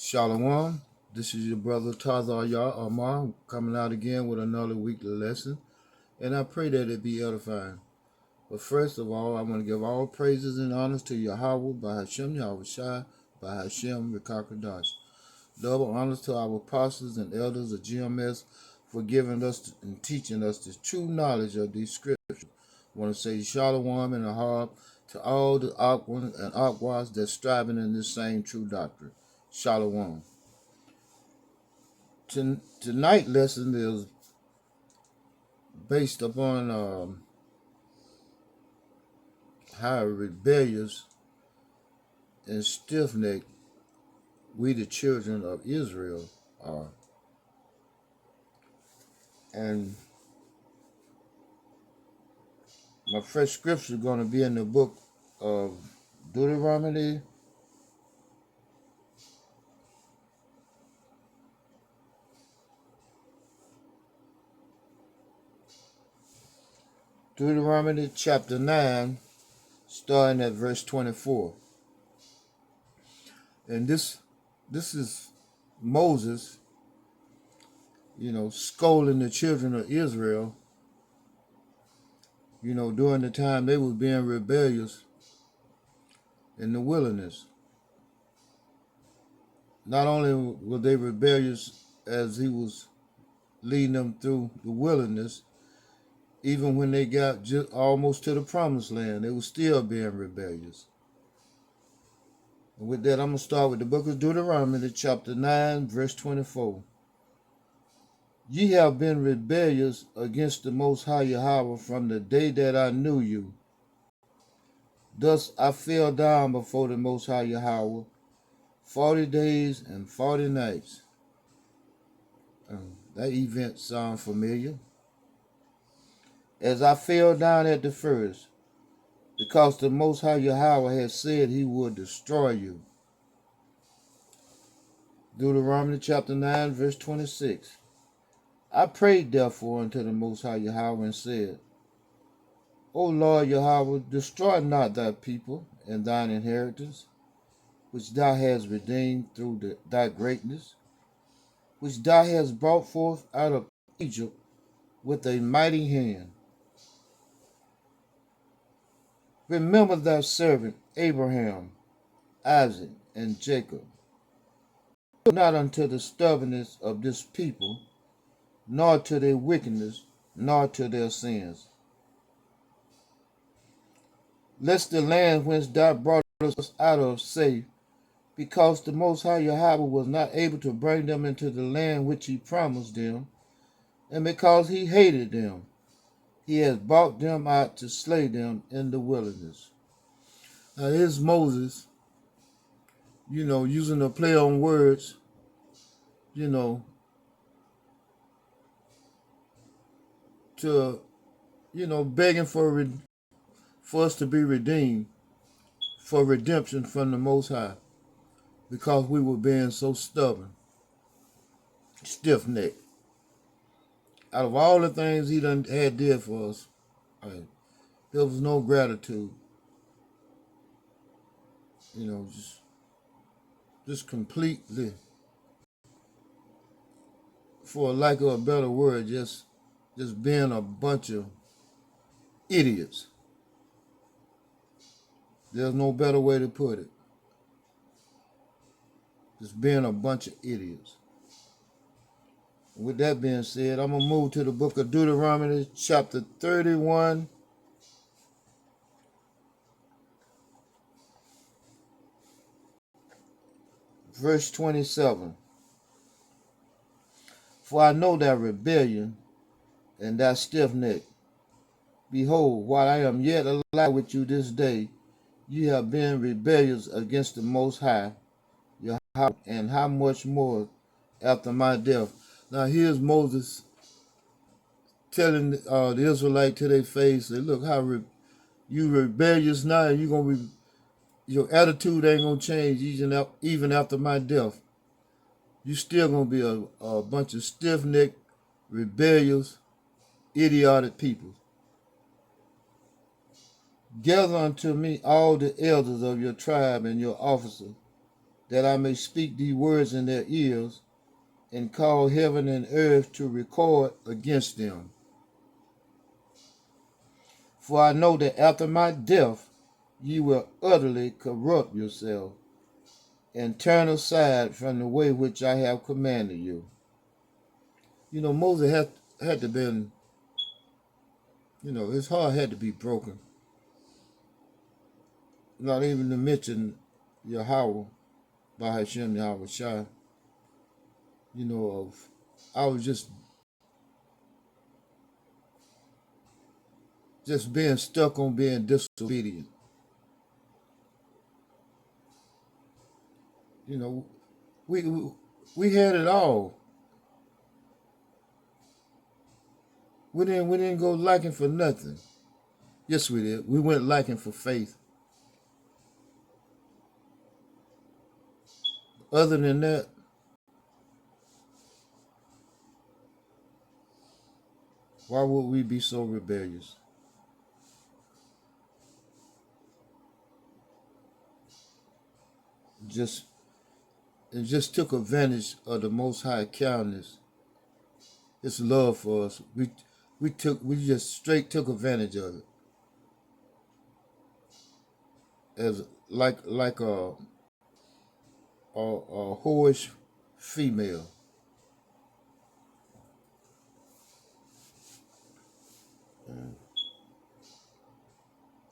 Shalom. This is your brother Tazar Yah Amar coming out again with another weekly lesson, and I pray that it be edifying. But first of all, I want to give all praises and honors to Yahweh by Hashem Yahweh Shai by Hashem Rekakadash. Double honors to our apostles and elders of GMS for giving us and teaching us the true knowledge of these scriptures. I want to say Shalom and a harp to all the Aquans and Aquas that's striving in this same true doctrine. Shalom. Tonight's lesson is based upon how rebellious and stiff-necked we the children of Israel are. And my first scripture is going to be in the book of Deuteronomy, chapter 9, starting at verse 24. And this is Moses, scolding the children of Israel, during the time they was being rebellious in the wilderness. Not only were they rebellious as he was leading them through the wilderness, even when they got just almost to the promised land, they were still being rebellious. And with that, I'm going to start with the book of Deuteronomy, chapter 9, verse 24. Ye have been rebellious against the Most High Yahweh from the day that I knew you. Thus I fell down before the Most High Yahweh 40 days and 40 nights. That event sounds familiar. As I fell down at the first, because the Most High Yahweh had said he would destroy you. Deuteronomy chapter 9, verse 26. I prayed therefore unto the Most High Yahweh and said, O Lord Yahweh, destroy not thy people and thine inheritance, which thou hast redeemed through thy greatness, which thou hast brought forth out of Egypt with a mighty hand. Remember thy servant Abraham, Isaac, and Jacob. Not unto the stubbornness of this people, nor to their wickedness, nor to their sins. Lest the land whence thou brought us out of say, because the Most High Yahweh was not able to bring them into the land which he promised them, and because he hated them, he has brought them out to slay them in the wilderness. Now here's Moses, using a play on words, to, begging for us to be redeemed, for redemption from the Most High, because we were being so stubborn, stiff-necked. Out of all the things he done had did for us, there was no gratitude. Just completely, for lack of a better word, just being a bunch of idiots. There's no better way to put it. Just being a bunch of idiots. With that being said, I'm going to move to the book of Deuteronomy, chapter 31. Verse 27. For I know thy rebellion and thy stiff neck. Behold, while I am yet alive with you this day, you have been rebellious against the Most High, Yahweh, and how much more after my death. Now here's Moses telling the Israelite to their face, say, look, how you rebellious now, and your attitude ain't gonna change even after my death. You still gonna be a bunch of stiff-necked, rebellious, idiotic people. Gather unto me all the elders of your tribe and your officers, that I may speak these words in their ears, and call heaven and earth to record against them. For I know that after my death ye will utterly corrupt yourself, and turn aside from the way which I have commanded you. You know, Moses had to been, his heart had to be broken. Not even to mention Yahweh, by Hashem Yahweh Shai. I was just being stuck on being disobedient. You know, we had it all. We didn't go lacking for nothing. Yes, we did. We went lacking for faith. Other than that, why would we be so rebellious? It just took advantage of the Most High kindness, His love for us. We just straight took advantage of it, as like a whorish female.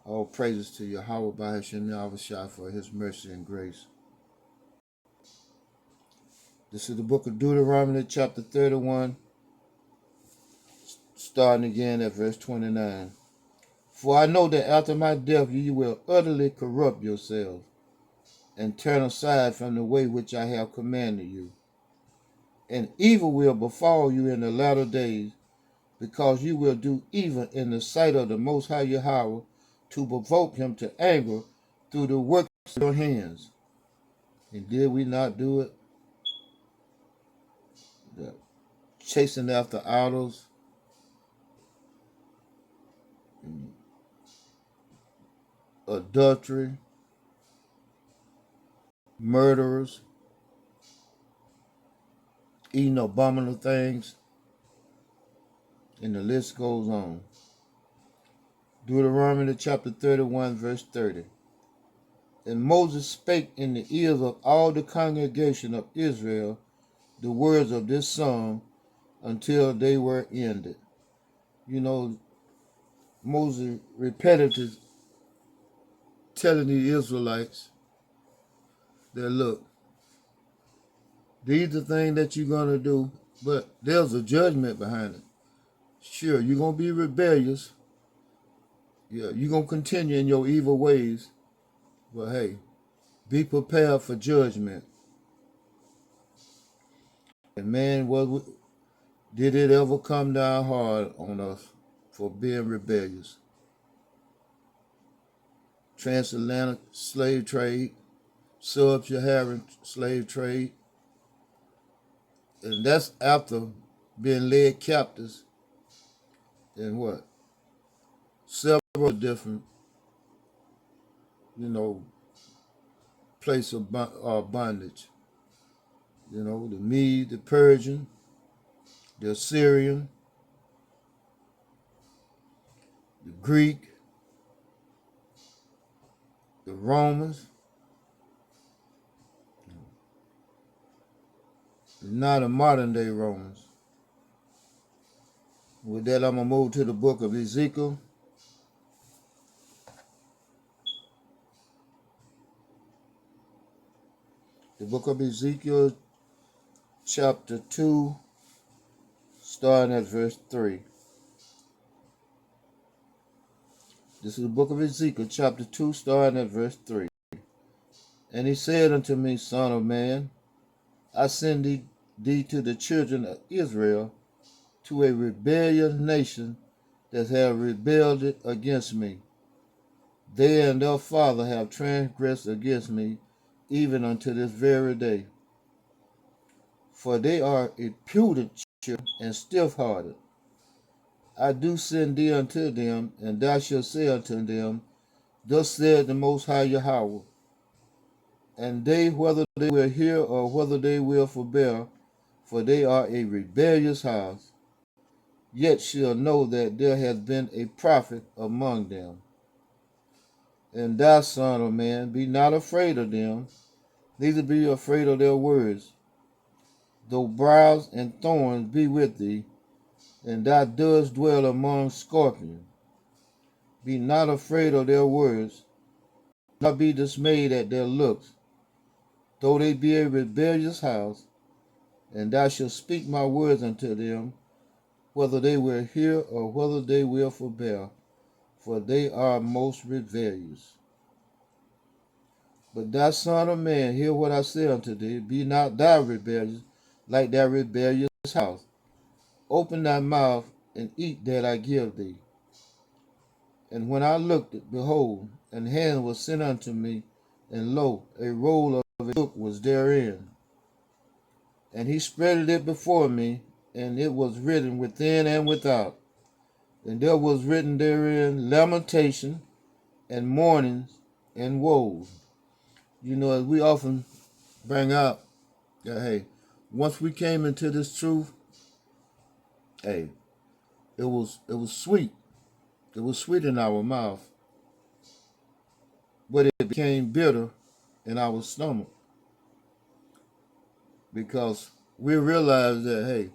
All praises to Yahweh by Hashem Yahweh Shai for His mercy and grace. This is the book of Deuteronomy, chapter 31, starting again at verse 29. For I know that after my death you will utterly corrupt yourselves, and turn aside from the way which I have commanded you. And evil will befall you in the latter days, because you will do evil in the sight of the Most High Yahweh, to provoke Him to anger through the works of your hands. And did we not do it? Chasing after idols, adultery, murderers, eating abominable things, and the list goes on. Deuteronomy chapter 31, verse 30. And Moses spake in the ears of all the congregation of Israel the words of this song until they were ended. Moses repetitive telling the Israelites that, look, these are things that you're going to do, but there's a judgment behind it. Sure, you're going to be rebellious. Yeah, you're going to continue in your evil ways. But hey, be prepared for judgment. And man, did it ever come down hard on us for being rebellious? Transatlantic slave trade, sub-Saharan slave trade, and that's after being led captives in what? Several different, place of bondage. The Mede, the Persian, the Assyrian, the Greek, the Romans, and now the modern day Romans. With that, I'm going to move to the book of Ezekiel. The book of Ezekiel, chapter 2, starting at verse 3. This is the book of Ezekiel, chapter 2, starting at verse 3. And he said unto me, Son of man, I send thee to the children of Israel, to a rebellious nation that have rebelled against me. They and their father have transgressed against me, even unto this very day. For they are impudent children and stiff-hearted. I do send thee unto them, and thou shalt say unto them, Thus said the Most High Yahweh, and they, whether they will hear or whether they will forbear, for they are a rebellious house, yet shall know that there has been a prophet among them. And thou, son of man, be not afraid of them, neither be afraid of their words. Though briars and thorns be with thee, and thou dost dwell among scorpions, be not afraid of their words, nor be dismayed at their looks, though they be a rebellious house, and thou shalt speak my words unto them, whether they will hear or whether they will forbear, for they are most rebellious. But thou, son of man, hear what I say unto thee, be not thou rebellious like that rebellious house. Open thy mouth and eat that I give thee. And when I looked, behold, an hand was sent unto me, and lo, a roll of a book was therein. And he spread it before me, and it was written within and without. And there was written therein lamentation and mournings and woes. You know, as we often bring out that, hey, once we came into this truth, hey, it was sweet. It was sweet in our mouth, but it became bitter in our stomach because we realized that, hey,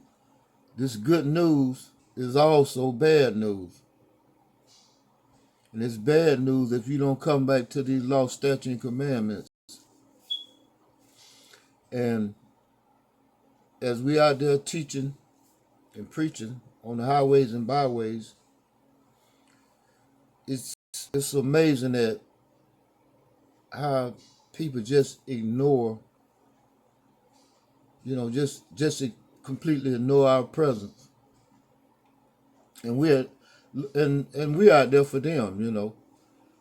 this good news is also bad news. And it's bad news if you don't come back to these law, statutes, and commandments. And as we out there teaching and preaching on the highways and byways, it's amazing that how people just ignore, just completely ignore our presence. And we're out there for them,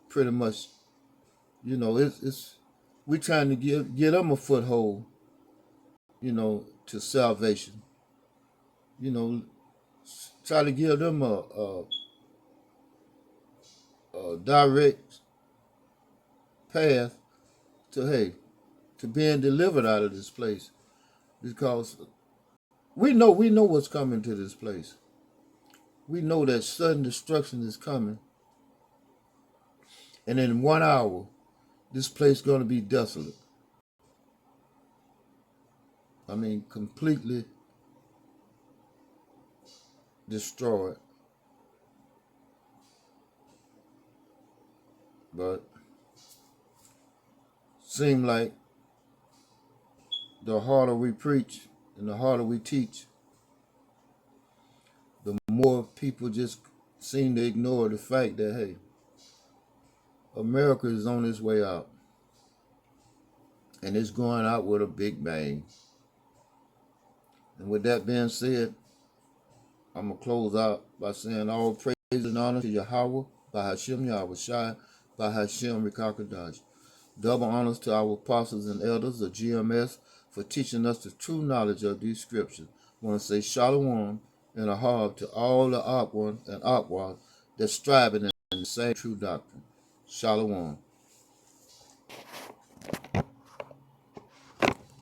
pretty much. It's we're trying to get them a foothold, to salvation. Try to give them a direct path to being delivered out of this place, because we know what's coming to this place. We know that sudden destruction is coming, and in 1 hour, this place is going to be desolate. I mean, completely destroyed. But seem like the harder we preach and the harder we teach, the more people just seem to ignore the fact that, hey, America is on its way out. And it's going out with a big bang. And with that being said, I'm going to close out by saying all praise and honor to Yahweh, by Hashem Yahweh Shai, by Hashem Rekakadash. Double honors to our apostles and elders of GMS for teaching us the true knowledge of these scriptures. I want to say Shalom and Ahab to all the Akwan and Akwa that striving in the same true doctrine. Shalom.